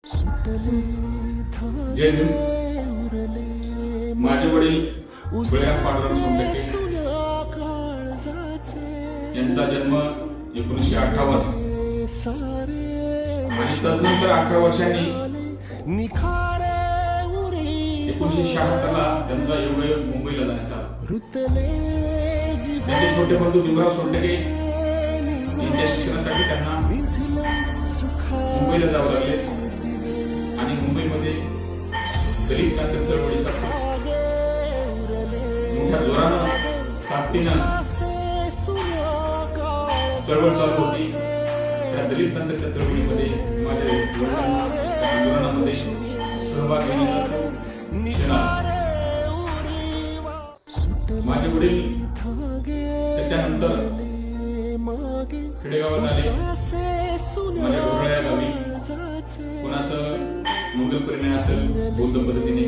जय हिंद. माझे वडील बळीराम पांडुरंग सोनटक्के यांचा जन्म 1958 आणि तदनंतर 18 वर्षांनी 1976 ला त्यांचा योग मुंबईला जाण्याचा आला. त्यांचे छोटे बंधू भीमराव सोनटक्के यांच्या शिक्षणासाठी त्यांना मुंबईला जावं लागले आणि मुंबईमध्ये दलित क्रांती चळवळीचा मोठ्या जोरानं ताकदीनं चळवळ चालू होती. त्या दलित क्रांतीच्या चळवळीमध्ये माझ्या आंदोलनामध्ये सहभाग घेण्याचा माझे वडील त्याच्यानंतर खेडेगावात आले. माझ्या ढोरळा या गावी कोणाचं मंगल परिणय असेल बौद्ध पद्धतीने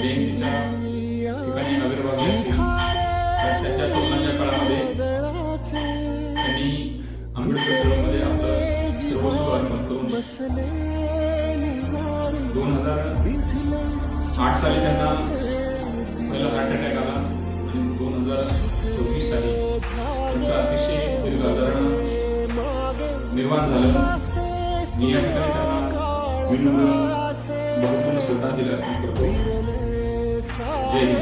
जयंतीच्या ठिकाणी आविर्भाव घेतले. त्याच्या तरुणाच्या काळामध्ये त्यांनी आंबेडकर चळवळीमध्ये आपलं सर्वस्व अर्पण करून 2008 साली त्यांना पहिला हार्ट अटॅक आला आणि 2024 साली त्यांचा अतिशय दीर्घ आजारानं निर्माण झालं. मी या ठिकाणी त्यांना विनम्र बहुपूर्ण श्रद्धांजली अर्पण करतो. जय हिंद.